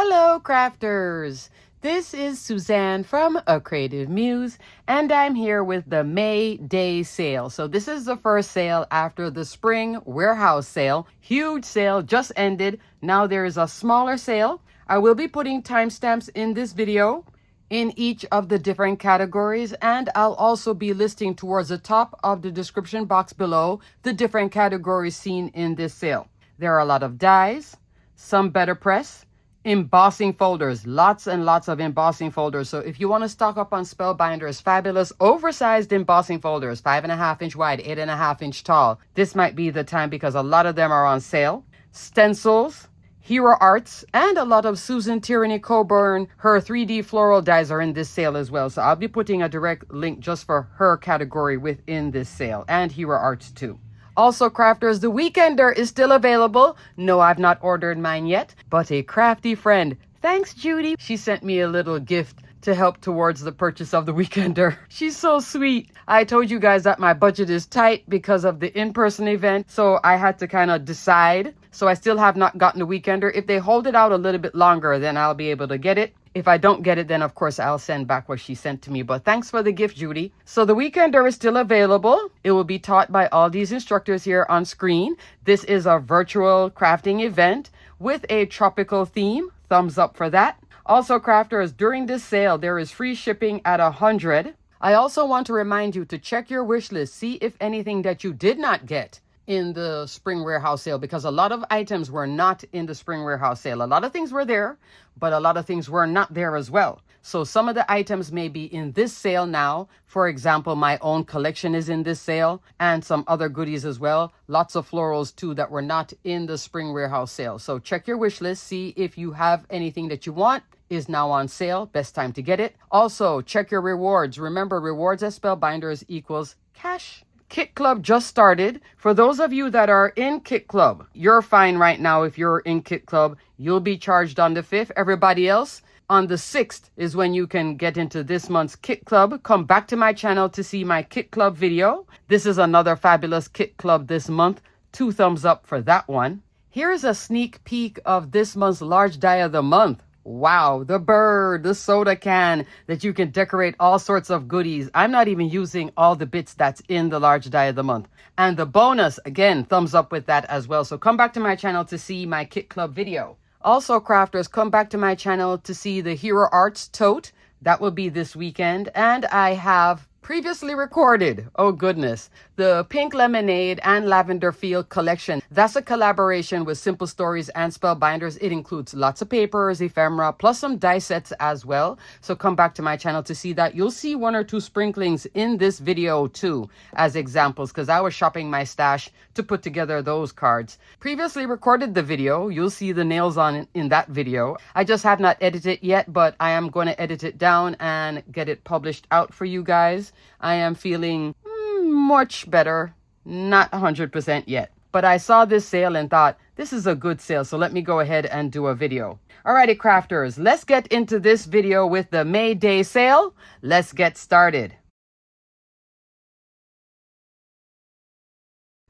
Hello, crafters! This is Suzanne from A Creative Muse, and I'm here with the May Day sale. So this is the first sale after the spring warehouse sale. Huge sale just ended. Now there is a smaller sale. I will be putting timestamps in this video in each of the different categories, and I'll also be listing towards the top of the description box below the different categories seen in this sale. There are a lot of dies, some BetterPress, embossing folders, lots and lots of embossing folders. So if you want to stock up on Spellbinders, fabulous oversized embossing folders, 5.5 inch wide, 8.5 inch tall, this might be the time because a lot of them are on sale. Stencils, Hero Arts, and a lot of Susan Tierney Coburn, her 3D floral dies are in this sale as well. So I'll be putting a direct link just for her category within this sale, and Hero Arts too. Also, crafters, the Weekender is still available. No, I've not ordered mine yet, but a crafty friend, thanks Judy, she sent me a little gift to help towards the purchase of the Weekender. She's so sweet. I told you guys that my budget is tight because of the in-person event, so I had to kind of decide. So I still have not gotten the Weekender. If they hold it out a little bit longer, then I'll be able to get it. If I don't get it, then of course I'll send back what she sent to me. But thanks for the gift, Judy. So the Weekender is still available. It will be taught by all these instructors here on screen. This is a virtual crafting event with a tropical theme. Thumbs up for that. Also, crafters, during this sale, there is free shipping at 100. I also want to remind you to check your wish list. See if anything that you did not get in the spring warehouse sale, because a lot of items were not in the spring warehouse sale. A lot of things were there, but a lot of things were not there as well. So some of the items may be in this sale now. For example, my own collection is in this sale and some other goodies as well. Lots of florals too that were not in the spring warehouse sale. So check your wish list. See if you have anything that you want is now on sale. Best time to get it. Also, check your rewards. Remember, rewards at Spellbinders equals cash. Kit Club just started. For those of you that are in Kit Club, you're fine right now. If you're in Kit Club, you'll be charged on the 5th. Everybody else, on the 6th is when you can get into this month's Kit Club. Come back to my channel to see my Kit Club video. This is another fabulous Kit Club this month. 2 thumbs up for that one. Here's a sneak peek of this month's large die of the month. Wow, the bird, the soda can that you can decorate all sorts of goodies. I'm not even using all the bits that's in the large die of the month. And the bonus, again, thumbs up with that as well. So come back to my channel to see my Kit Club video. Also, crafters, come back to my channel to see the Hero Arts tote. That will be this weekend. And I have previously recorded, oh goodness, the Pink Lemonade and Lavender Field collection. That's a collaboration with Simple Stories and Spellbinders. It includes lots of papers, ephemera, plus some die sets as well. So come back to my channel to see that. You'll see 1 or 2 sprinklings in this video too as examples, because I was shopping my stash to put together those cards. Previously recorded the video. You'll see the nails on it in that video. I just have not edited it yet, but I am going to edit it down and get it published out for you guys. I am feeling much better, not 100% yet. But I saw this sale and thought, this is a good sale, so let me go ahead and do a video. Alrighty, crafters, let's get into this video with the May Day sale. Let's get started.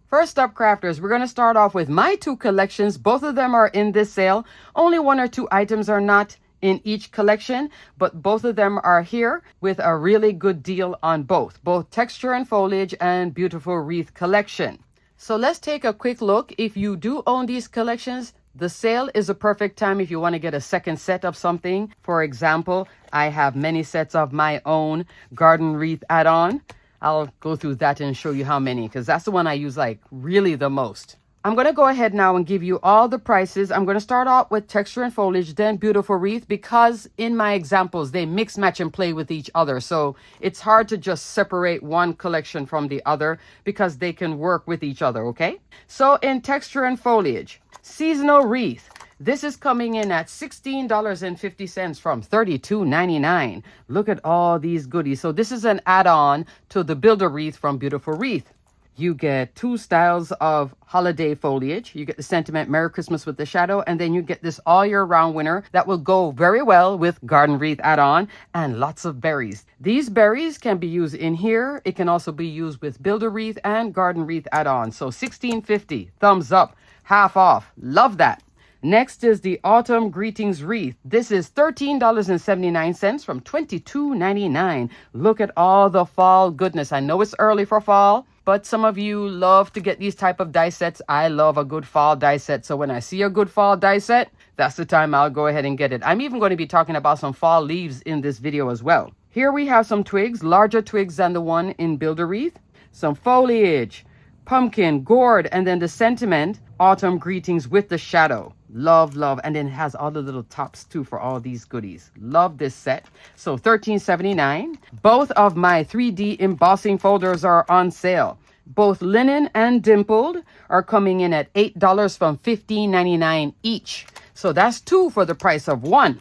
First up, crafters, we're going to start off with my 2 collections. Both of them are in this sale. Only 1 or 2 items are not in each collection, but both of them are here with a really good deal on both Texture and Foliage and Beautiful Wreath collection. So let's take a quick look. If you do own these collections, the sale is a perfect time if you want to get a second set of something. For example, I have many sets of my own garden wreath add-on. I'll go through that and show you how many, because that's the one I use like really the most. I'm going to go ahead now and give you all the prices. I'm going to start off with Texture and Foliage, then Beautiful Wreath, because in my examples, they mix, match, and play with each other. So it's hard to just separate one collection from the other because they can work with each other, okay? So in Texture and Foliage, Seasonal Wreath. This is coming in at $16.50 from $32.99. Look at all these goodies. So this is an add-on to the Builder Wreath from Beautiful Wreath. You get 2 styles of holiday foliage. You get the sentiment Merry Christmas with the shadow, and then you get this all year round winner that will go very well with garden wreath add-on and lots of berries. These berries can be used in here. It can also be used with builder wreath and garden wreath add-on. So $16.50, thumbs up, half off. Love that. Next is the Autumn Greetings Wreath. This is $13.79 from $22.99. Look at all the fall goodness. I know it's early for fall, but some of you love to get these type of die sets. I love a good fall die set. So when I see a good fall die set, that's the time I'll go ahead and get it. I'm even going to be talking about some fall leaves in this video as well. Here we have some twigs, larger twigs than the one in Build a Wreath. Some foliage, pumpkin, gourd, and then the sentiment, Autumn Greetings with the shadow. Love, love. And then it has all the little tops too for all these goodies. Love this set. So $13.79. Both of my 3D embossing folders are on sale. Both linen and dimpled are coming in at $8 from $15.99 each. So that's two for the price of one.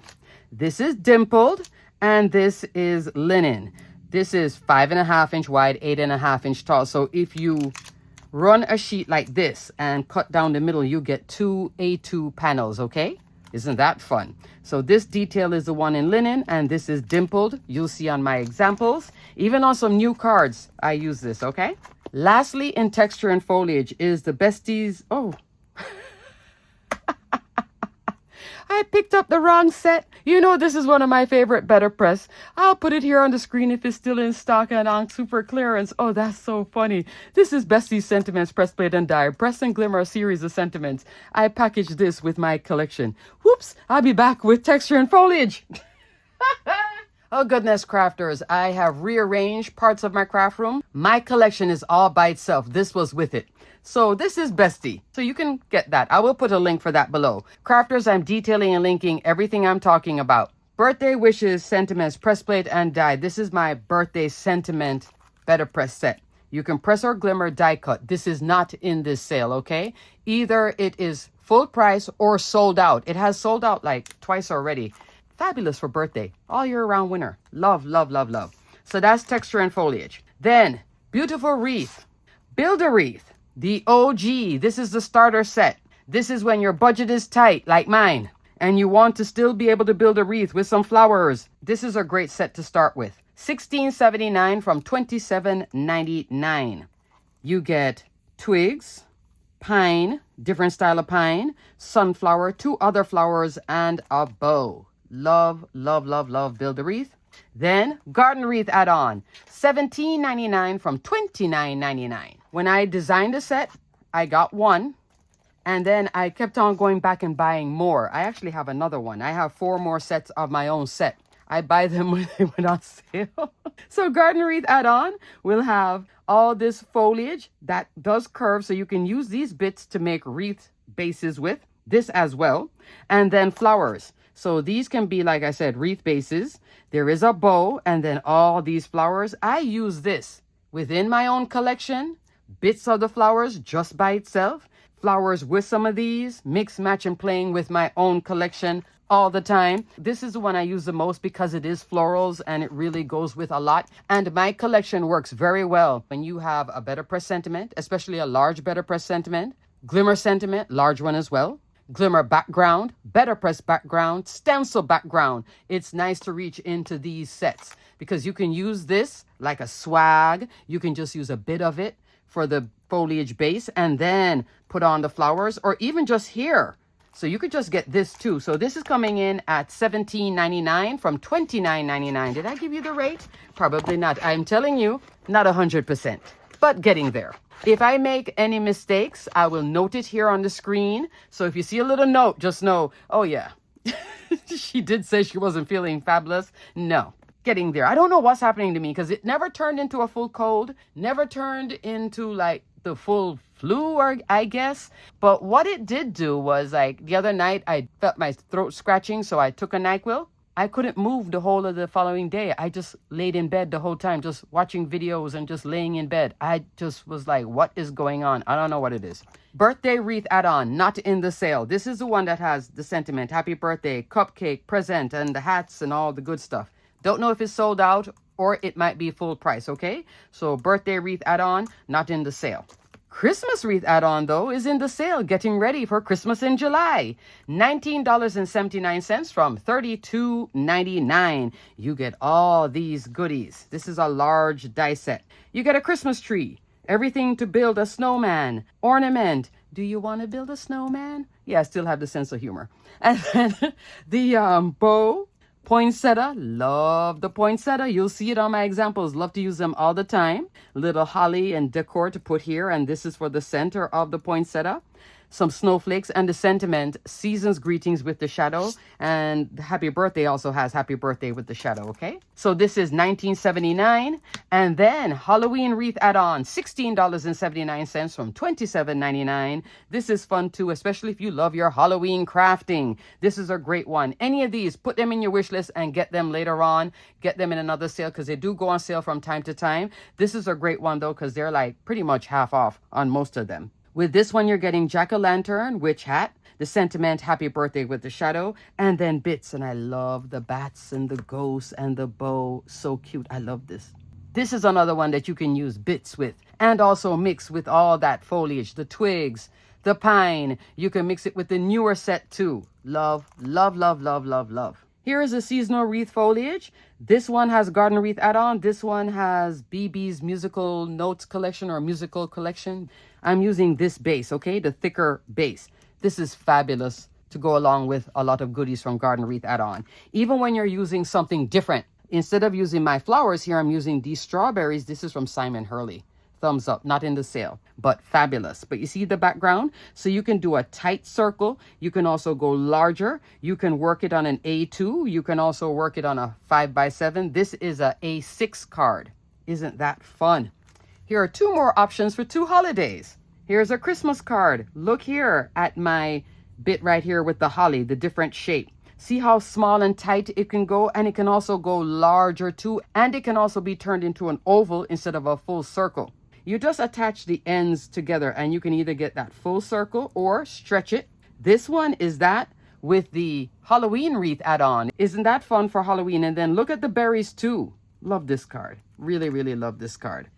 This is dimpled and this is linen. This is 5.5 inch wide, 8.5 inch tall. So if you run a sheet like this and cut down the middle, you get two A2 panels, okay? Isn't that fun? So this detail is the one in linen and this is dimpled. You'll see on my examples. Even on some new cards, I use this, okay? Lastly, in texture and foliage is the Besties. Oh, I picked up the wrong set. You know, this is one of my favorite BetterPress. I'll put it here on the screen if it's still in stock and on super clearance. Oh, that's so funny. This is Bestie's Sentiments Press Plate and Die. Press and Glimmer, a series of sentiments. I packaged this with my collection. Whoops, I'll be back with texture and foliage. Oh goodness, crafters, I have rearranged parts of my craft room. My collection is all by itself. This was with it. So this is Bestie. So you can get that. I will put a link for that below. Crafters, I'm detailing and linking everything I'm talking about. Birthday wishes, sentiments, press plate, and die. This is my birthday sentiment BetterPress set. You can press or glimmer die cut. This is not in this sale, okay? Either it is full price or sold out. It has sold out like twice already. Fabulous for birthday. All year round winner. Love, love, love, love. So that's texture and foliage. Then, beautiful wreath. Build a wreath. The OG. This is the starter set. This is when your budget is tight, like mine, and you want to still be able to build a wreath with some flowers. This is a great set to start with. $16.79 from $27.99. You get twigs, pine, different style of pine, sunflower, two other flowers, and a bow. Love, love, love, love Build a Wreath. Then garden wreath add-on, $17.99 from $29.99. When I designed the set, I got one, and then I kept on going back and buying more. I actually have another one. I have 4 more sets of my own set. I buy them when they went on sale. So garden wreath add-on will have all this foliage that does curve, so you can use these bits to make wreath bases with. This as well. And then flowers. So these can be, like I said, wreath bases. There is a bow and then all these flowers. I use this within my own collection. Bits of the flowers just by itself. Flowers with some of these. Mix, match, and playing with my own collection all the time. This is the one I use the most because it is florals and it really goes with a lot. And my collection works very well when you have a BetterPress sentiment, especially a large BetterPress sentiment. Glimmer sentiment, large one as well. Glimmer background, BetterPress background, stencil background. It's nice to reach into these sets because you can use this like a swag. You can just use a bit of it for the foliage base and then put on the flowers or even just here. So you could just get this too. So this is coming in at $17.99 from $29.99. Did I give you the rate? Probably not. I'm telling you, not 100%, but getting there. If I make any mistakes, I will note it here on the screen. So if you see a little note, just know, oh yeah, she did say she wasn't feeling fabulous. No, getting there. I don't know what's happening to me because it never turned into a full cold, never turned into like the full flu, or I guess. But what it did do was like the other night, I felt my throat scratching. So I took a NyQuil. I couldn't move the whole of the following day. I just laid in bed the whole time, just watching videos and just laying in bed. I just was like, what is going on? I don't know what it is. Birthday wreath add-on, not in the sale. This is the one that has the sentiment, happy birthday, cupcake, present, and the hats and all the good stuff. Don't know if it's sold out or it might be full price, okay? So birthday wreath add-on, not in the sale. Christmas wreath add-on, though, is in the sale, getting ready for Christmas in July. $19.79 from $32.99. You get all these goodies. This is a large die set. You get a Christmas tree, everything to build a snowman, ornament. Do you want to build a snowman? Yeah, I still have the sense of humor. And then the bow poinsettia, love the poinsettia. You'll see it on my examples. Love to use them all the time. Little holly and decor to put here, and this is for the center of the poinsettia. Some snowflakes and the sentiment, season's greetings with the shadow, and happy birthday also has happy birthday with the shadow. Okay, so this is $19.79, and then Halloween wreath add-on, $16.79 from $27.99. This is fun too, especially if you love your Halloween crafting. This is a great one. Any of these, put them in your wish list and get them later on. Get them in another sale because they do go on sale from time to time. This is a great one though because they're like pretty much half off on most of them. With this one, you're getting jack-o'-lantern, witch hat, the sentiment, happy birthday with the shadow, and then bits. And I love the bats and the ghosts and the bow. So cute. I love this. This is another one that you can use bits with and also mix with all that foliage, the twigs, the pine. You can mix it with the newer set too. Love, love, love, love, love, love. Here is a seasonal wreath foliage. This one has garden wreath add-on. This one has BB's musical notes collection or musical collection. I'm using this base, okay? The thicker base. This is fabulous to go along with a lot of goodies from garden wreath add-on. Even when you're using something different. Instead of using my flowers here, I'm using these strawberries. This is from Simon Hurley. Thumbs up, not in the sale, but fabulous. But you see the background? So you can do a tight circle. You can also go larger. You can work it on an A2. You can also work it on a 5x7. This is a A6 card. Isn't that fun? Here are two more options for two holidays. Here's a Christmas card. Look here at my bit right here with the holly, the different shape. See how small and tight it can go, and it can also go larger too, and it can also be turned into an oval instead of a full circle. You just attach the ends together and you can either get that full circle or stretch it. This one is that with the Halloween wreath add-on. Isn't that fun for Halloween? And then look at the berries too. Love this card. Really, really love this card.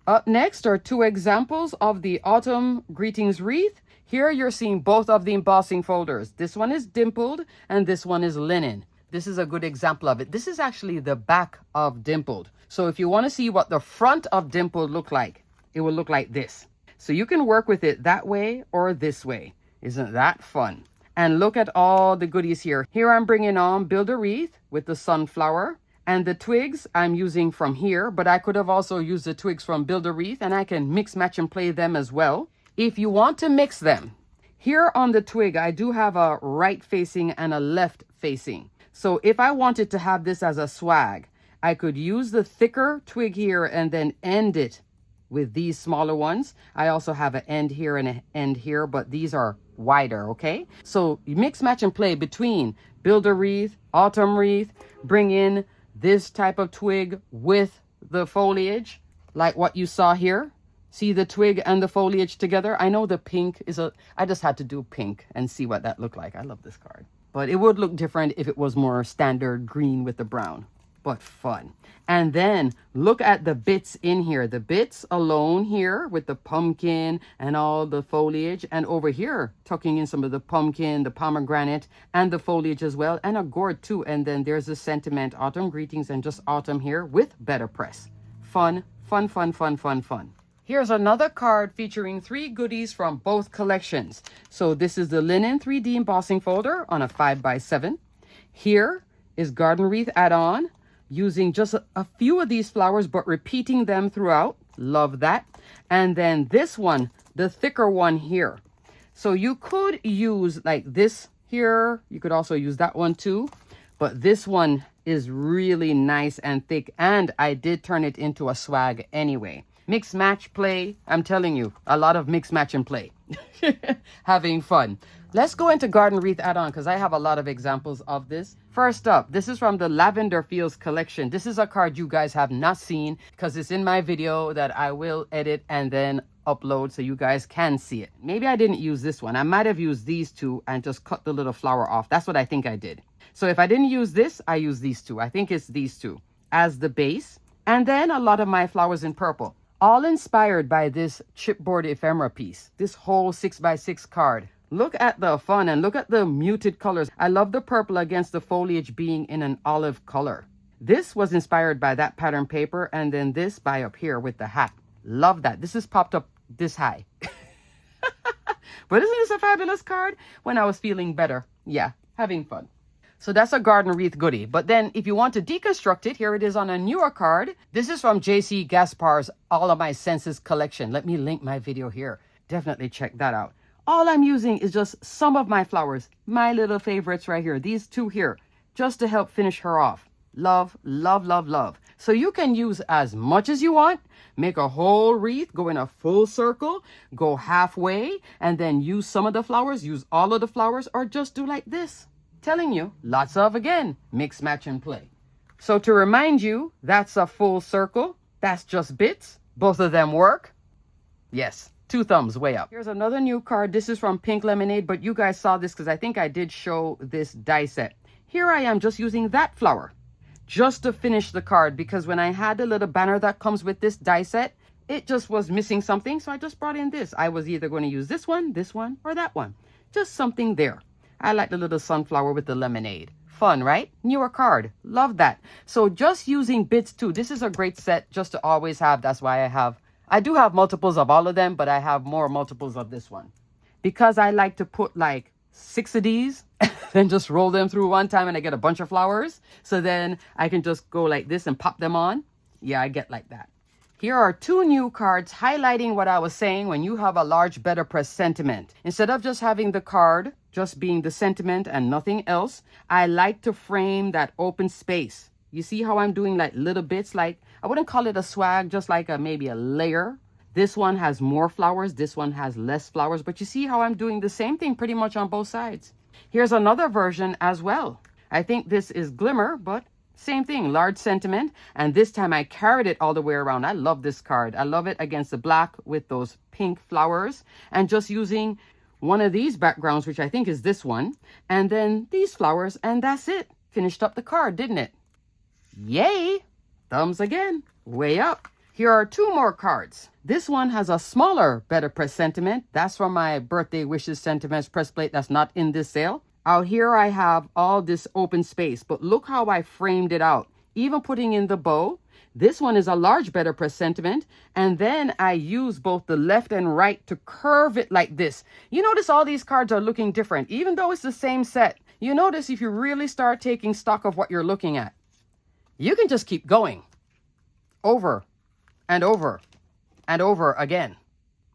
Up next are two examples of the autumn greetings wreath. Here you're seeing both of the embossing folders. This one is dimpled and this one is linen. This is a good example of it. This is actually the back of dimpled. So if you want to see what the front of dimpled look like, it will look like this. So you can work with it that way or this way. Isn't that fun? And look at all the goodies here. Here I'm bringing on Build a Wreath with the sunflower. And the twigs I'm using from here, but I could have also used the twigs from Build a Wreath, and I can mix, match, and play them as well. If you want to mix them, here on the twig, I do have a right facing and a left facing. So if I wanted to have this as a swag, I could use the thicker twig here and then end it with these smaller ones. I also have an end here and an end here, but these are wider, okay? So you mix, match, and play between Build a Wreath, Autumn Wreath, bring in this type of twig with the foliage, like what you saw here. See the twig and the foliage together? I know the pink is I just had to do pink and see what that looked like. I love this card. But it would look different if it was more standard green with the brown. But fun. And then look at the bits in here. The bits alone here with the pumpkin and all the foliage. And over here, tucking in some of the pumpkin, the pomegranate, and the foliage as well. And a gourd too. And then there's the sentiment, autumn greetings, and just autumn here with BetterPress. Fun, fun, fun, fun, fun, fun. Here's another card featuring 3 goodies from both collections. So this is the linen 3D embossing folder on a 5x7. Here is garden wreath add-on, using just a few of these flowers, but repeating them throughout. Love that. And then this one, the thicker one here. So you could use like this here. You could also use that one too. But this one is really nice and thick. And I did turn it into a swag anyway. Mix, match, play. I'm telling you, a lot of mix, match, and play. Having fun. Let's go into garden wreath add-on because I have a lot of examples of this. First up, this is from the Lavender Fields collection. This is a card you guys have not seen because it's in my video that I will edit and then upload so you guys can see it. Maybe I didn't use this one. I might have used these two and just cut the little flower off. That's what I think I did. So if I didn't use this, I use these two. I think it's these two as the base. And then a lot of my flowers in purple. All inspired by this chipboard ephemera piece. This whole 6x6 card. Look at the fun and look at the muted colors. I love the purple against the foliage being in an olive color. This was inspired by that pattern paper and then this by up here with the hat. Love that. This is popped up this high. But isn't this a fabulous card? When I was feeling better. Yeah, having fun. So that's a garden wreath goodie. But then if you want to deconstruct it, here it is on a newer card. This is from JC Gaspar's All of My Senses collection. Let me link my video here. Definitely check that out. All I'm using is just some of my flowers, my little favorites right here, these two here, just to help finish her off. Love, love, love, love. So you can use as much as you want, make a whole wreath, go in a full circle, go halfway, and then use some of the flowers, use all of the flowers, or just do like this. Telling you, lots of, again, mix, match, and play. So to remind you, that's a full circle. That's just bits. Both of them work. Yes, 2 thumbs way up. Here's another new card. This is from Pink Lemonade, but you guys saw this because I think I did show this die set. Here I am just using that flower just to finish the card, because when I had the little banner that comes with this die set, it just was missing something. So I just brought in this. I was either going to use this one, or that one. Just something there. I like the little sunflower with the lemonade. Fun, right? Newer card. Love that. So just using bits too. This is a great set just to always have. That's why I do have multiples of all of them, but I have more multiples of this one. Because I like to put like 6 of these and just roll them through one time and I get a bunch of flowers. So then I can just go like this and pop them on. Yeah, I get like that. Here are 2 new cards highlighting what I was saying when you have a large BetterPress sentiment. Instead of just having the card just being the sentiment and nothing else, I like to frame that open space. You see how I'm doing like little bits, like I wouldn't call it a swag, just like maybe a layer. This one has more flowers, this one has less flowers, but you see how I'm doing the same thing pretty much on both sides. Here's another version as well. I think this is Glimmer, but same thing, large sentiment, and this time I carried it all the way around. I love this card. I love it against the black with those pink flowers, and just using one of these backgrounds, which I think is this one, and then these flowers, and that's it. Finished up the card, didn't it? Yay! Thumbs again, way up. Here are 2 more cards. This one has a smaller BetterPress sentiment. That's from my birthday wishes sentiments press plate that's not in this sale. Out here I have all this open space, but look how I framed it out. Even putting in the bow. This one is a large BetterPress sentiment, and then I use both the left and right to curve it like this. You notice all these cards are looking different, even though it's the same set. You notice if you really start taking stock of what you're looking at, you can just keep going over and over and over again.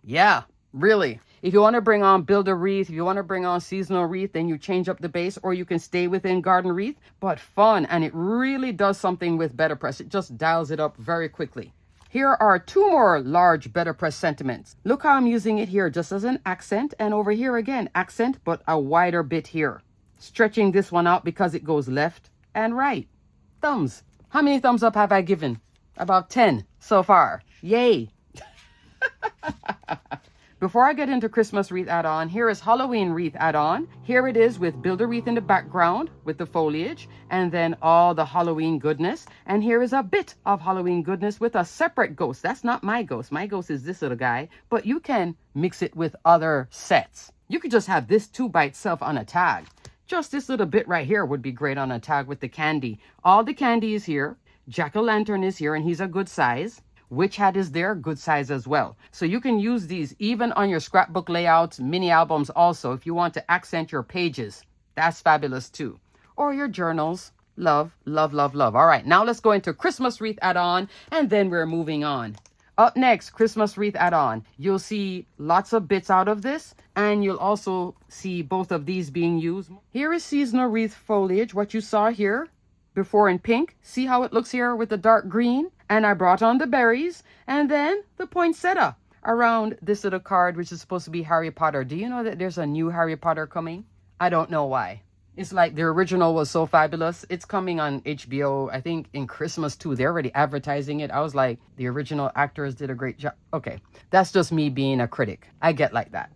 Yeah, really. If you want to bring on Build a Wreath, if you want to bring on Seasonal Wreath, then you change up the base, or you can stay within Garden Wreath. But fun, and it really does something with BetterPress. It just dials it up very quickly. Here are 2 more large BetterPress sentiments. Look how I'm using it here just as an accent, and over here again, accent, but a wider bit here. Stretching this one out because it goes left and right. Thumbs. How many thumbs up have I given? About 10 so far. Yay. Before I get into Christmas wreath add-on, here is Halloween wreath add-on. Here it is with Build a Wreath in the background with the foliage and then all the Halloween goodness. And here is a bit of Halloween goodness with a separate ghost. That's not my ghost. My ghost is this little guy, but you can mix it with other sets. You could just have this 2 by itself on a tag. Just this little bit right here would be great on a tag with the candy. All the candy is here. Jack-o'-lantern is here and he's a good size. Witch hat is there, good size as well. So you can use these even on your scrapbook layouts, mini albums also, if you want to accent your pages. That's fabulous too. Or your journals. Love, love, love, love. All right, now let's go into Christmas wreath add-on, and then we're moving on. Up next, Christmas wreath add-on. You'll see lots of bits out of this, and you'll also see both of these being used. Here is seasonal wreath foliage, what you saw here before in pink. See how it looks here with the dark green? And I brought on the berries and then the poinsettia around this little card, which is supposed to be Harry Potter. Do you know that there's a new Harry Potter coming? I don't know why. It's like the original was so fabulous. It's coming on HBO, I think in Christmas too. They're already advertising it. I was like, the original actors did a great job. Okay, that's just me being a critic. I get like that.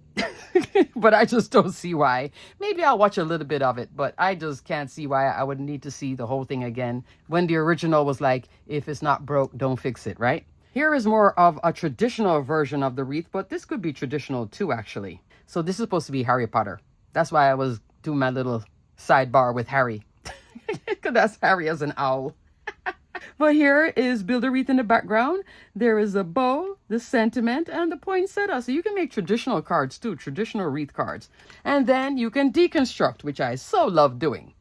But I just don't see why. Maybe I'll watch a little bit of it, but I just can't see why I would need to see the whole thing again when the original was like, if it's not broke, don't fix it, right? Here is more of a traditional version of the wreath, but this could be traditional too, actually. So this is supposed to be Harry Potter. That's why I was doing my little sidebar with Harry. Because that's Harry as an owl. But here is Build a Wreath in the background. There is a bow, the sentiment, and the poinsettia. So you can make traditional cards too, traditional wreath cards. And then you can deconstruct, which I so love doing.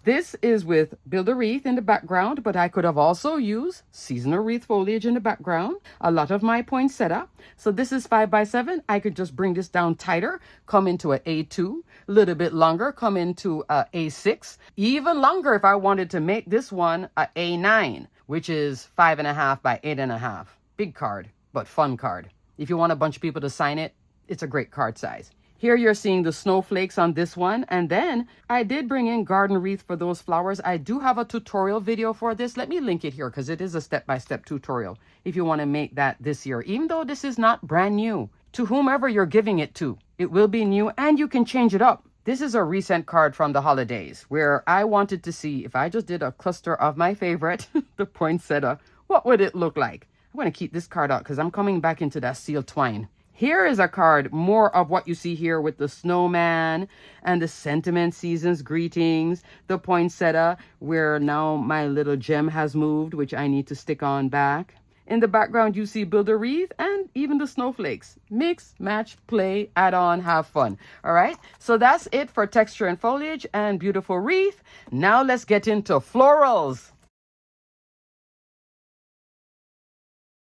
This is with Build a Wreath in the background, but I could have also used seasonal wreath foliage in the background, a lot of my poinsettia. So this is 5x7. I could just bring this down tighter, come into an A2, a little bit longer, come into a A6, even longer if I wanted to make this one a A9, which is 5.5 by 8.5. Big card, but fun card. If you want a bunch of people to sign it, it's a great card size. Here you're seeing the snowflakes on this one. And then I did bring in garden wreath for those flowers. I do have a tutorial video for this. Let me link it here because it is a step-by-step tutorial if you want to make that this year. Even though this is not brand new, to whomever you're giving it to, it will be new and you can change it up. This is a recent card from the holidays where I wanted to see if I just did a cluster of my favorite, the poinsettia, what would it look like? I'm going to keep this card out because I'm coming back into that seal twine. Here is a card, more of what you see here with the snowman and the sentiment, season's greetings, the poinsettia, where now my little gem has moved, which I need to stick on back. In the background, you see Build a Wreath and even the snowflakes. Mix, match, play, add on, have fun. All right, so that's it for texture and foliage and beautiful wreath. Now let's get into florals.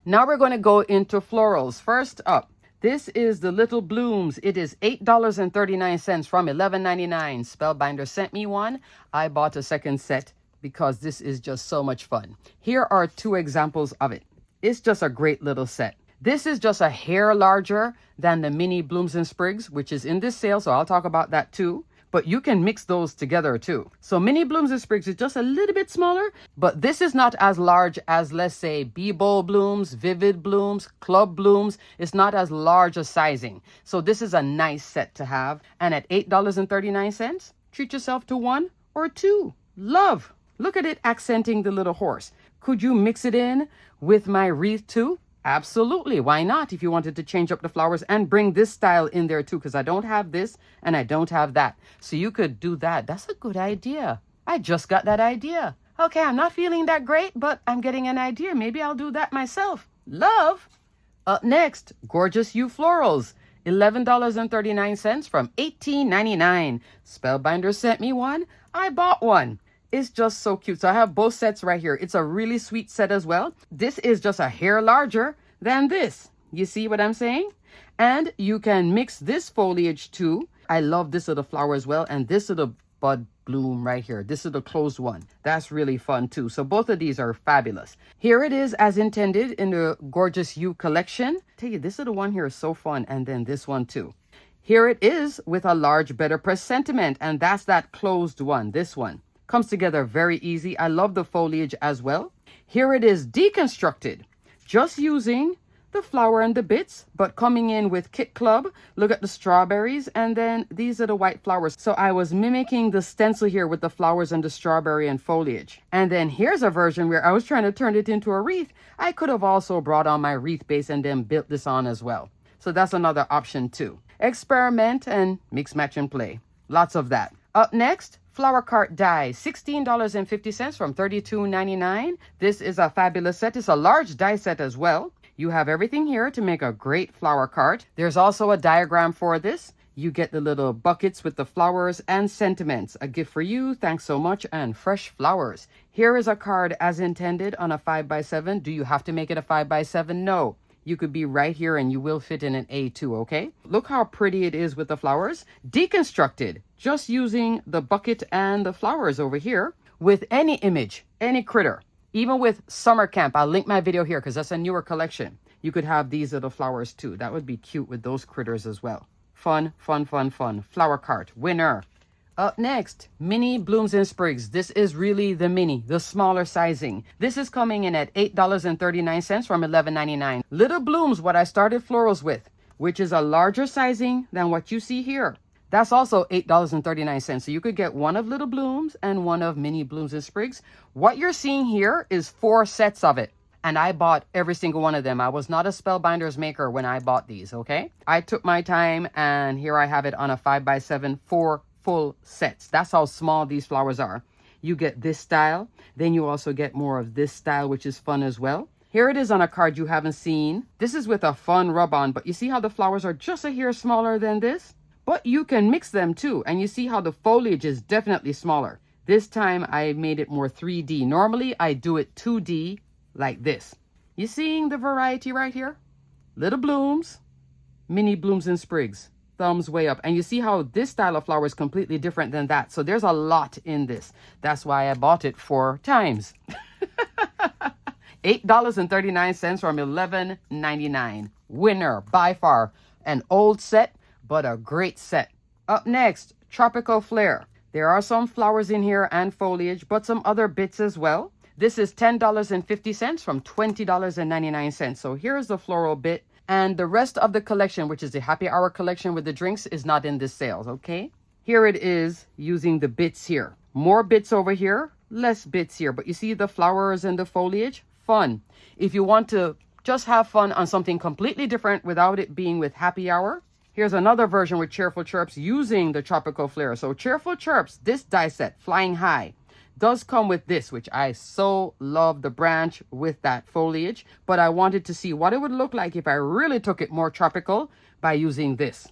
Now we're going to go into florals. First up, this is the Little Blooms. It is $8.39 from $11.99. Spellbinders sent me one. I bought a second set because this is just so much fun. Here are two examples of it. It's just a great little set. This is just a hair larger than the mini Blooms and Sprigs, which is in this sale, so I'll talk about that too. But you can mix those together too. So mini Blooms and Sprigs is just a little bit smaller, but this is not as large as, let's say, Bee-Bowl Blooms, Vivid Blooms, Club Blooms. It's not as large a sizing. So this is a nice set to have. And at $8.39, treat yourself to one or two. Love. Look at it accenting the little horse. Could you mix it in with my wreath too? Absolutely. Why not? If you wanted to change up the flowers and bring this style in there too, because I don't have this and I don't have that. So you could do that. That's a good idea. I just got that idea. Okay, I'm not feeling that great, but I'm getting an idea. Maybe I'll do that myself. Love. Up next, Gorgeous You Florals. $11.39 from $18.99. Spellbinders sent me one. I bought one. It's just so cute. So I have both sets right here. It's a really sweet set as well. This is just a hair larger than this. You see what I'm saying? And you can mix this foliage too. I love this little flower as well. And this little bud bloom right here. This is the closed one. That's really fun too. So both of these are fabulous. Here it is as intended in the Gorgeous You collection. Tell you, this little one here is so fun. And then this one too. Here it is with a large BetterPress sentiment. And that's that closed one, this one. Comes together very easy. I love the foliage as well. Here it is deconstructed, just using the flower and the bits, but coming in with Kit Club. Look at the strawberries, and then these are the white flowers. So I was mimicking the stencil here with the flowers and the strawberry and foliage. And then here's a version where I was trying to turn it into a wreath. I could have also brought on my wreath base and then built this on as well. So that's another option too. Experiment and mix, match, and play. Lots of that. Up next, Flower Cart Die, $16.50 from $32.99. This is a fabulous set. It's a large die set as well. You have everything here to make a great flower cart. There's also a diagram for this. You get the little buckets with the flowers and sentiments. A gift for you, thanks so much, and fresh flowers. Here is a card as intended on a 5x7. Do you have to make it a 5x7? No. You could be right here and you will fit in an A2, okay? Look how pretty it is with the flowers. Deconstructed, just using the bucket and the flowers over here with any image, any critter. Even with summer camp, I'll link my video here because that's a newer collection. You could have these little flowers too. That would be cute with those critters as well. Fun, fun, fun, fun. Flower cart, winner. Up next, Mini Blooms and Sprigs. This is really the mini, the smaller sizing. This is coming in at $8.39 from $11.99. Little Blooms, what I started florals with, which is a larger sizing than what you see here. That's also $8.39. So you could get one of Little Blooms and one of Mini Blooms and Sprigs. What you're seeing here is 4 sets of it. And I bought every single one of them. I was not a Spellbinders maker when I bought these, okay? I took my time and here I have it on a 5x7, 4 full sets. That's how small these flowers are. you get this style. Then you also get more of this style, which is fun as well. Here it is on a card you haven't seen. This is with a fun rub-on, but you see how the flowers are just a hair smaller than this? But you can mix them too, and you see how the foliage is definitely smaller. This time I made it more 3D. Normally I do it 2D like this. You seeing the variety right here? Little blooms, mini blooms and sprigs, thumbs way up. And you see how this style of flower is completely different than that. So there's a lot in this. That's why I bought it 4 times. $8.39 from $11.99. Winner by far. An old set, but a great set. Up next, Tropical Flare. There are some flowers in here and foliage, but some other bits as well. This is $10.50 from $20.99. So here's the floral bit. And the rest of the collection, which is the happy hour collection with the drinks, is not in this sales, okay? Here it is using the bits here. More bits over here, less bits here. But you see the flowers and the foliage? Fun. If you want to just have fun on something completely different without it being with happy hour, here's another version with Cheerful Chirps using the Tropical Flare. So Cheerful Chirps, this die set, Flying High, does come with this, which I so love the branch with that foliage. But I wanted to see what it would look like if I really took it more tropical by using this.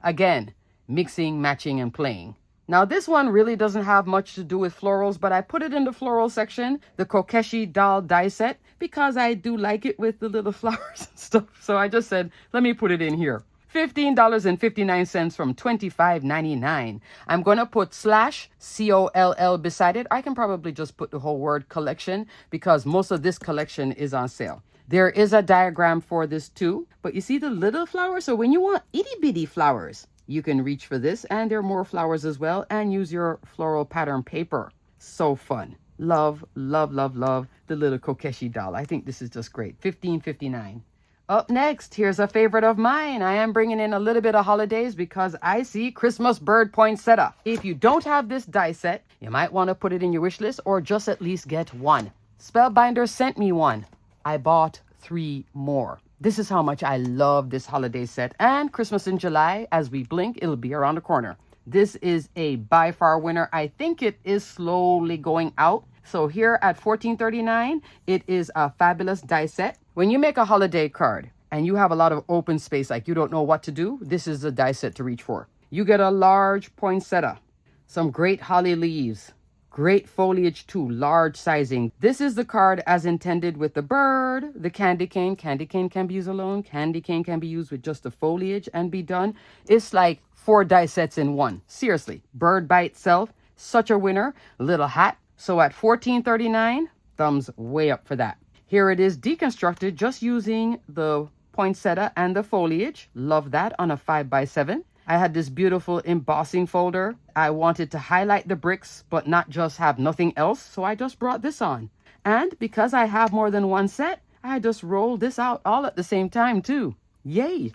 Again, mixing, matching, and playing. Now this one really doesn't have much to do with florals, but I put it in the floral section, the Kokeshi doll die set, because I do like it with the little flowers and stuff. So I just said, let me put it in here. $15.59 from $25.99. I'm going to put /COLL beside it. I can probably just put the whole word collection because most of this collection is on sale. There is a diagram for this too, but you see the little flowers? So when you want itty bitty flowers, you can reach for this, and there are more flowers as well, and use your floral pattern paper. So fun. Love, love, love, love the little Kokeshi doll. I think this is just great. $15.59. Up next, here's a favorite of mine. I am bringing in a little bit of holidays because I see Christmas bird poinsettia. If you don't have this die set, you might want to put it in your wish list or just at least get one. Spellbinders sent me one. I bought 3 more. This is how much I love this holiday set. And Christmas in July, as we blink, it'll be around the corner. This is a by far winner. I think it is slowly going out. So here at $14.39, it is a fabulous die set. When you make a holiday card and you have a lot of open space, like you don't know what to do, this is the die set to reach for. You get a large poinsettia, some great holly leaves, great foliage too, large sizing. This is the card as intended with the bird, the candy cane. Candy cane can be used alone. Candy cane can be used with just the foliage and be done. It's like 4 die sets in one. Seriously, bird by itself, such a winner. Little hat. So at $14.39, thumbs way up for that. Here it is deconstructed just using the poinsettia and the foliage. Love that on a 5x7. I had this beautiful embossing folder. I wanted to highlight the bricks, but not just have nothing else. So I just brought this on. And because I have more than one set, I just rolled this out all at the same time too. Yay!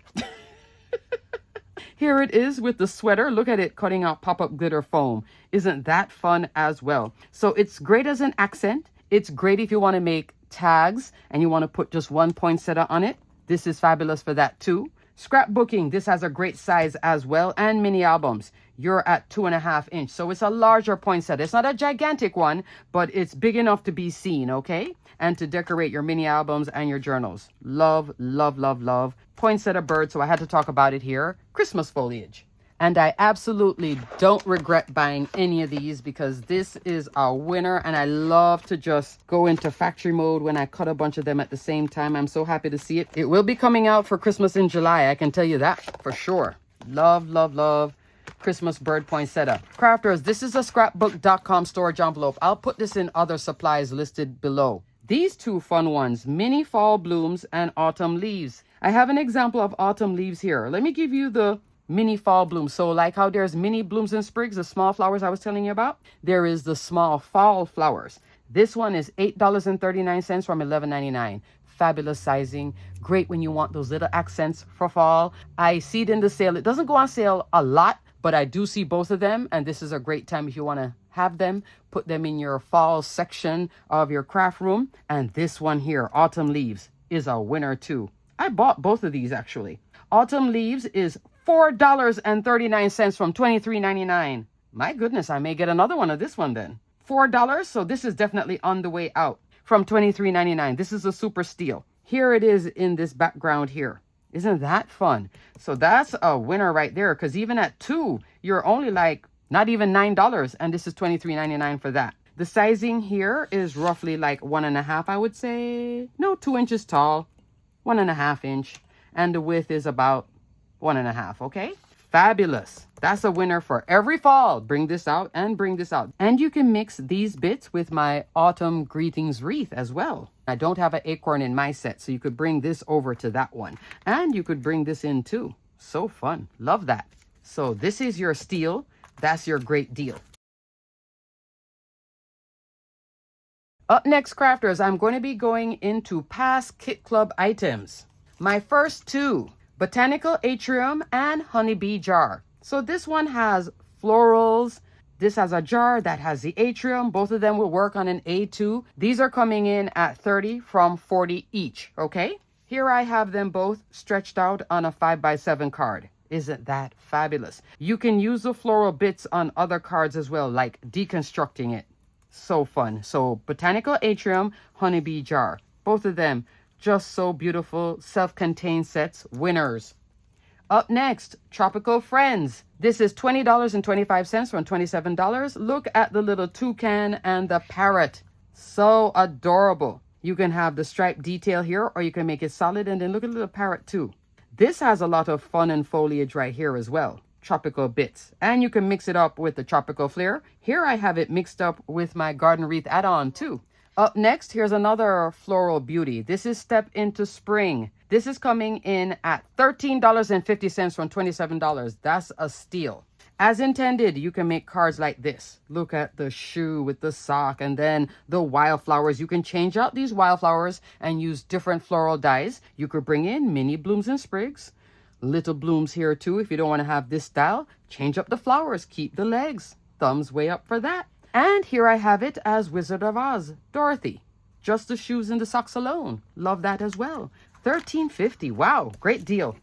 Here it is with the sweater. Look at it cutting out pop-up glitter foam. Isn't that fun as well? So it's great as an accent. It's great if you want to make tags and you want to put just one poinsettia on it. This is fabulous for that too. Scrapbooking, this has a great size as well, and mini albums. You're at 2.5 inch, so it's a larger poinsettia. It's not a gigantic one, but it's big enough to be seen, okay? And to decorate your mini albums and your journals. Love, love, love, love. Poinsettia bird, so I had to talk about it here. Christmas foliage. And I absolutely don't regret buying any of these because this is a winner. And I love to just go into factory mode when I cut a bunch of them at the same time. I'm so happy to see it. It will be coming out for Christmas in July. I can tell you that for sure. Love, love, love Christmas bird poinsettia. Crafters, this is a scrapbook.com storage envelope. I'll put this in other supplies listed below. These 2 fun ones, mini fall blooms and autumn leaves. I have an example of autumn leaves here. Let me give you the mini fall blooms. So like how there's mini blooms and sprigs, the small flowers I was telling you about, there is the small fall flowers. This one is $8.39 from $11.99. Fabulous sizing. Great when you want those little accents for fall. I see it in the sale. It doesn't go on sale a lot, but I do see both of them. And this is a great time if you want to have them. Put them in your fall section of your craft room. And this one here, autumn leaves, is a winner too. I bought both of these actually. Autumn leaves is $4.39 from $23.99. My goodness, I may get another one of this one then. $4. So this is definitely on the way out from $23.99. This is a super steal. Here it is in this background here. Isn't that fun? So that's a winner right there, because even at 2, you're only like not even $9, and this is $23.99 for that. The sizing here is roughly like 1.5, I would say. No, 2 inches tall, 1.5 inch, and the width is about 1.5. Okay, fabulous. That's a winner for every fall. Bring this out and bring this out. And you can mix these bits with my autumn greetings wreath as well. I don't have an acorn in my set, so you could bring this over to that one. And you could bring this in too. So fun. Love that. So this is your steal. That's your great deal. Up next, crafters, I'm going to be going into past Kit Club items. My first 2, Botanical Atrium and Honeybee Jar. So this one has florals. This has a jar that has the atrium. Both of them will work on an A2. These are coming in at 30 from 40 each, okay? Here I have them both stretched out on a 5x7 card. Isn't that fabulous? You can use the floral bits on other cards as well, like deconstructing it. So fun. So Botanical Atrium, Honeybee Jar. Both of them just so beautiful. Self-contained sets. Winners. Up next, Tropical Friends. This is $20.25 from $27. Look at the little toucan and the parrot. So adorable. You can have the stripe detail here, or you can make it solid, and then look at the little parrot too. This has a lot of fun and foliage right here as well. Tropical bits. And you can mix it up with the Tropical Flair. Here I have it mixed up with my Garden Wreath add-on too. Up next, here's another floral beauty. This is Step into Spring. This is coming in at $13.50 from $27. That's a steal. As intended, you can make cards like this. Look at the shoe with the sock and then the wildflowers. You can change out these wildflowers and use different floral dies. You could bring in mini blooms and sprigs. Little blooms here too. If you don't want to have this style, change up the flowers. Keep the legs. Thumbs way up for that. And here I have it as Wizard of Oz, Dorothy. Just the shoes and the socks alone. Love that as well. $13.50. Wow, great deal.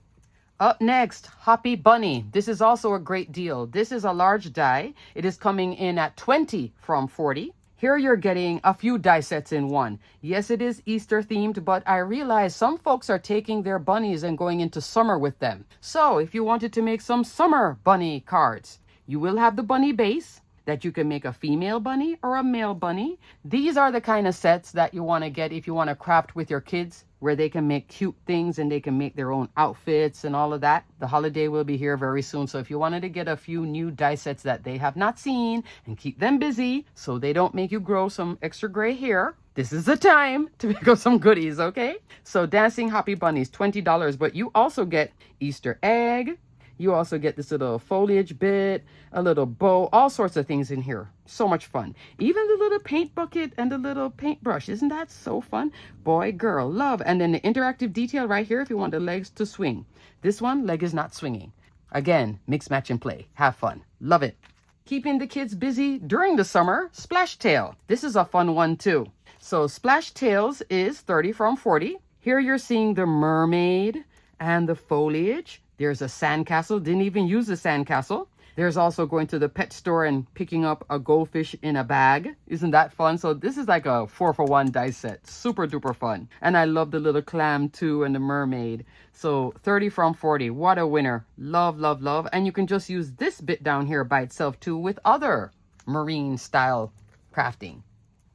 Up next, Hoppy Bunny. This is also a great deal. This is a large die. It is coming in at 20 from 40. Here you're getting a few die sets in one. Yes, it is Easter themed, but I realize some folks are taking their bunnies and going into summer with them. So if you wanted to make some summer bunny cards, you will have the bunny base that you can make a female bunny or a male bunny. These are the kind of sets that you want to get if you want to craft with your kids, where they can make cute things and they can make their own outfits and all of that. The holiday will be here very soon. So if you wanted to get a few new die sets that they have not seen and keep them busy so they don't make you grow some extra gray hair, this is the time to pick up some goodies, okay? So Dancing Hoppy Bunnies, $20, but you also get Easter egg. You also get this little foliage bit, a little bow, all sorts of things in here. So much fun. Even the little paint bucket and the little paintbrush. Isn't that so fun? Boy, girl, love. And then the interactive detail right here if you want the legs to swing. This one, leg is not swinging. Again, mix, match, and play. Have fun. Love it. Keeping the kids busy during the summer, Splash Tail. This is a fun one too. So Splash Tails is 30 from 40. Here you're seeing the mermaid and the foliage. There's a sandcastle. Didn't even use the sandcastle. There's also going to the pet store and picking up a goldfish in a bag. Isn't that fun? So this is like a 4-for-1 dice set. Super duper fun. And I love the little clam too and the mermaid. So 30 from 40. What a winner. Love, love, love. And you can just use this bit down here by itself too with other marine style crafting.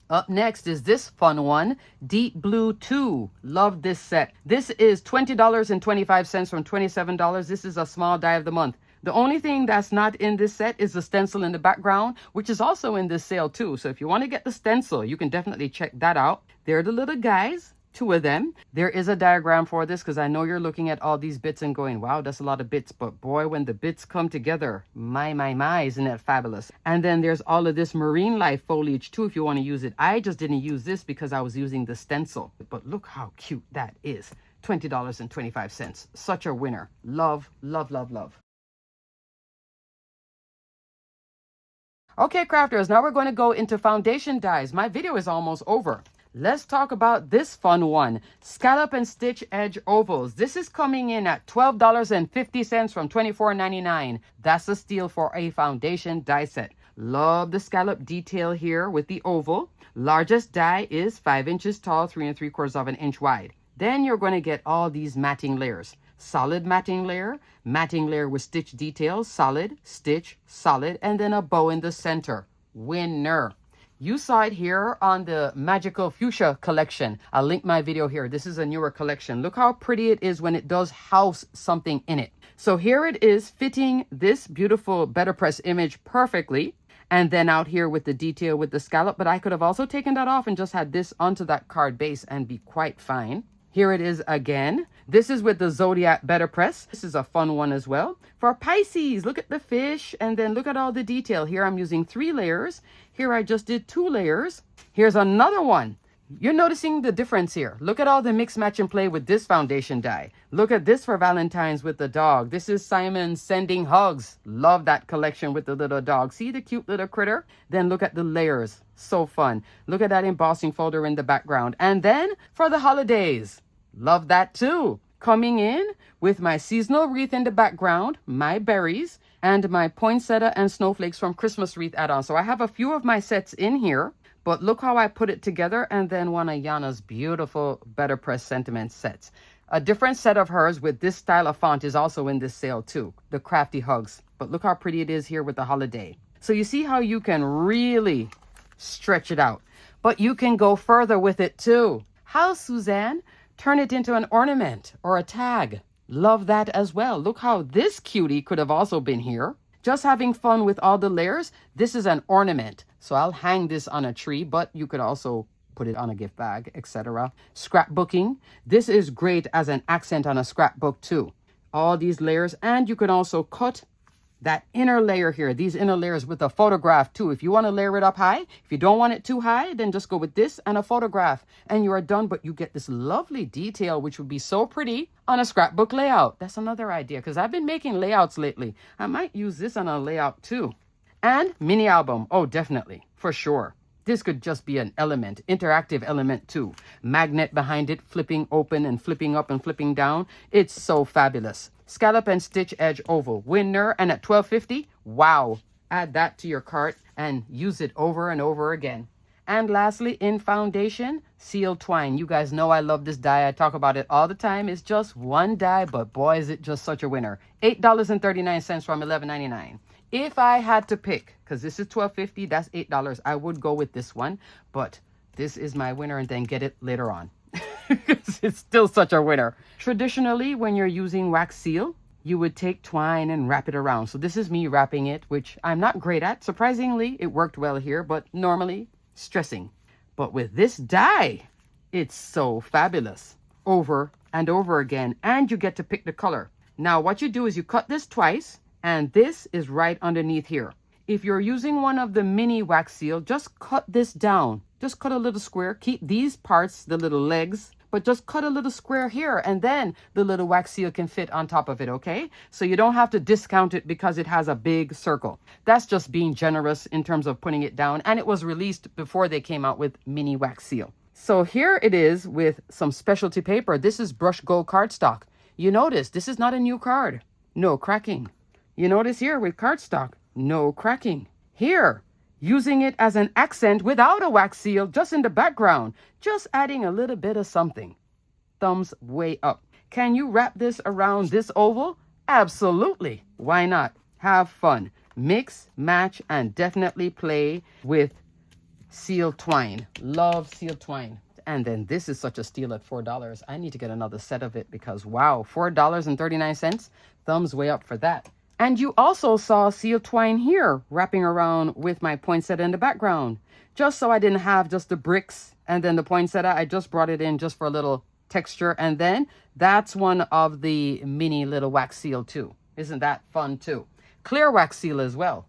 Up next is this fun one, Deep Blue 2. Love this set. This is $20.25 from $27. This is a small die of the month. The only thing that's not in this set is the stencil in the background, which is also in this sale too. So if you want to get the stencil, you can definitely check that out. They're the little guys, 2 of them. There is a diagram for this because I know you're looking at all these bits and going, wow, that's a lot of bits. But boy, when the bits come together, my, isn't that fabulous? And then there's all of this marine life foliage too if you want to use it. I just didn't use this because I was using the stencil. But look how cute that is. $20.25. Such a winner. Love, love, love, love. Okay, crafters, now we're going to go into foundation dies. My video is almost over. Let's talk about this fun one, Scallop and Stitch Edge Ovals. This is coming in at $12.50 from $24.99. That's a steal for a foundation die set. Love the scallop detail here with the oval. Largest die is 5 inches tall, 3 3/4 of an inch wide. Then you're going to get all these matting layers. Solid matting layer with stitch details, solid, stitch, solid, and then a bow in the center. Winner. You saw it here on the Magical Fuchsia collection. I'll link my video here. This is a newer collection. Look how pretty it is when it does house something in it. So here it is fitting this beautiful BetterPress image perfectly. And then out here with the detail with the scallop. But I could have also taken that off and just had this onto that card base and be quite fine. Here it is again. This is with the Zodiac BetterPress. This is a fun one as well. For Pisces, look at the fish and then look at all the detail. Here I'm using 3 layers. Here I just did 2 layers. Here's another one. You're noticing the difference here. Look at all the mix, match, and play with this foundation die. Look at this for Valentine's with the dog. This is Simon sending hugs. Love that collection with the little dog. See the cute little critter? Then look at the layers. So fun. Look at that embossing folder in the background. And then for the holidays. Love that too. Coming in with my seasonal wreath in the background, my berries, and my poinsettia and snowflakes from Christmas wreath add-on. So I have a few of my sets in here. But look how I put it together, and then one of Yana's beautiful BetterPress Sentiment sets. A different set of hers with this style of font is also in this sale too, the Crafty Hugs. But look how pretty it is here with the holiday. So you see how you can really stretch it out. But you can go further with it too. How, Suzanne? Turn it into an ornament or a tag. Love that as well. Look how this cutie could have also been here. Just having fun with all the layers. This is an ornament. So I'll hang this on a tree, but you could also put it on a gift bag, etc. Scrapbooking. This is great as an accent on a scrapbook too. All these layers, and you can also cut that inner layer here, these inner layers with a photograph too. If you want to layer it up high, if you don't want it too high, then just go with this and a photograph and you are done. But you get this lovely detail, which would be so pretty on a scrapbook layout. That's another idea because I've been making layouts lately. I might use this on a layout too. And mini album. Oh, definitely. For sure. This could just be an element, interactive element too. Magnet behind it, flipping open and flipping up and flipping down. It's so fabulous. Scallop and stitch edge oval. Winner, and at $12.50. Wow. Add that to your cart and use it over and over again. And lastly, in foundation, sealed twine. You guys know I love this die. I talk about it all the time. It's just one die, but boy, is it just such a winner. $8.39 from $11.99. If I had to pick, because this is $12.50, that's $8, I would go with this one. But this is my winner and then get it later on. It's still such a winner. Traditionally, when you're using wax seal, you would take twine and wrap it around. So this is me wrapping it, which I'm not great at. Surprisingly, it worked well here, but normally stressing. But with this die, it's so fabulous. Over and over again. And you get to pick the color. Now, what you do is you cut this twice. And this is right underneath here. If you're using one of the mini wax seal, just cut this down. Just cut a little square. Keep these parts, the little legs, but just cut a little square here. And then the little wax seal can fit on top of it, okay? So you don't have to discount it because it has a big circle. That's just being generous in terms of putting it down. And it was released before they came out with mini wax seal. So here it is with some specialty paper. This is brushed gold cardstock. You notice this is not a new card. No cracking. You notice here with cardstock, no cracking. Here, using it as an accent without a wax seal, just in the background, just adding a little bit of something. Thumbs way up. Can you wrap this around this oval? Absolutely. Why not? Have fun. Mix, match, and definitely play with seal twine. Love seal twine. And then this is such a steal at $4. I need to get another set of it because, wow, $4.39. Thumbs way up for that. And you also saw seal twine here wrapping around with my poinsettia in the background. Just so I didn't have just the bricks and then the poinsettia, I just brought it in just for a little texture. And then that's one of the mini little wax seal too. Isn't that fun too? Clear wax seal as well.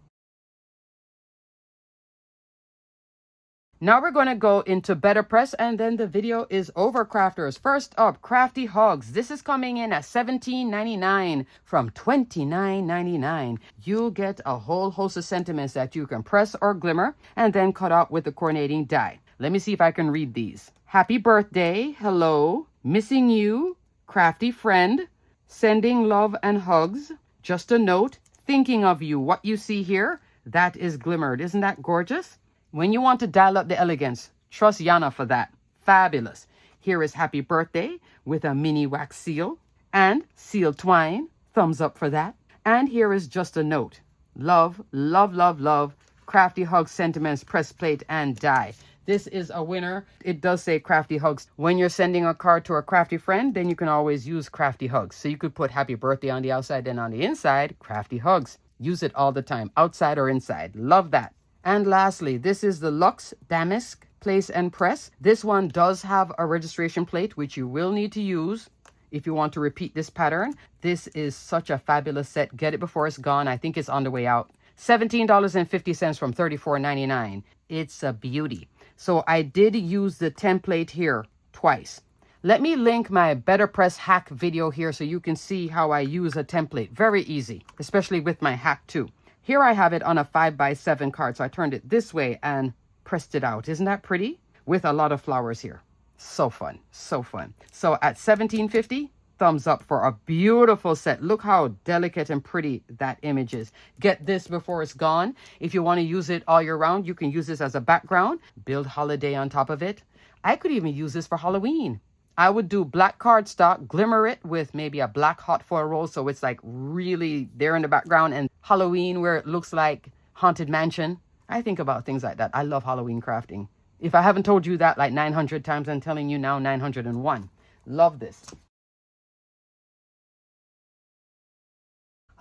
Now we're going to go into BetterPress and then the video is over, crafters. First up, Crafty Hugs. This is coming in at $17.99 from $29.99. You'll get a whole host of sentiments that you can press or glimmer and then cut out with the coordinating die. Let me see if I can read these. Happy birthday, hello, missing you, crafty friend, sending love and hugs. Just a note, thinking of you. What you see here, that is glimmered. Isn't that gorgeous? When you want to dial up the elegance, trust Yana for that. Fabulous. Here is Happy Birthday with a mini wax seal and seal twine. Thumbs up for that. And here is Just a Note. Love, love, love, love. Crafty Hugs Sentiments Press Plate and Die. This is a winner. It does say Crafty Hugs. When you're sending a card to a crafty friend, then you can always use Crafty Hugs. So you could put Happy Birthday on the outside, then on the inside, Crafty Hugs. Use it all the time, outside or inside. Love that. And lastly, this is the Luxe Damask Place and Press. This one does have a registration plate, which you will need to use if you want to repeat this pattern. This is such a fabulous set. Get it before it's gone. I think it's on the way out. $17.50 from $34.99. It's a beauty. So I did use the template here twice. Let me link my BetterPress hack video here so you can see how I use a template. Very easy, especially with my hack too. Here I have it on a 5x7 card. So I turned it this way and pressed it out. Isn't that pretty? With a lot of flowers here. So fun, so fun. So at $17.50, thumbs up for a beautiful set. Look how delicate and pretty that image is. Get this before it's gone. If you want to use it all year round, you can use this as a background. Build holiday on top of it. I could even use this for Halloween. I would do black cardstock, glimmer it with maybe a black hot foil roll so it's like really there in the background, and Halloween where it looks like Haunted Mansion. I think about things like that. I love Halloween crafting. If I haven't told you that like 900 times, I'm telling you now 901. Love this.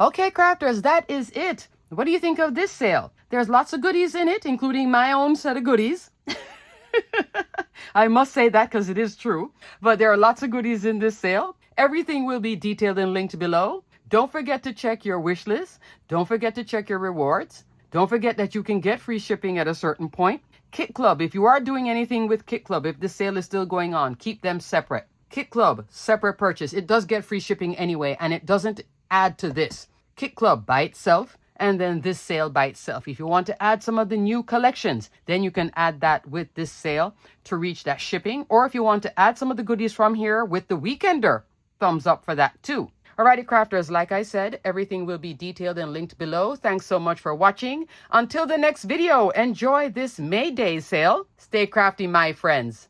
Okay, crafters, that is it. What do you think of this sale? There's lots of goodies in it, including my own set of goodies. I must say that because it is true. But there are lots of goodies in this sale. Everything will be detailed and linked below. Don't forget to check your wish list. Don't forget to check your rewards. Don't forget that you can get free shipping at a certain point. Kit Club, if you are doing anything with Kit Club, if the sale is still going on, keep them separate. Kit Club, separate purchase. It does get free shipping anyway, and it doesn't add to this. Kit Club by itself, and then this sale by itself. If you want to add some of the new collections, then you can add that with this sale to reach that shipping. Or if you want to add some of the goodies from here with the Weekender, thumbs up for that too. Alrighty, crafters, like I said, everything will be detailed and linked below. Thanks so much for watching. Until the next video, enjoy this May Day sale. Stay crafty, my friends.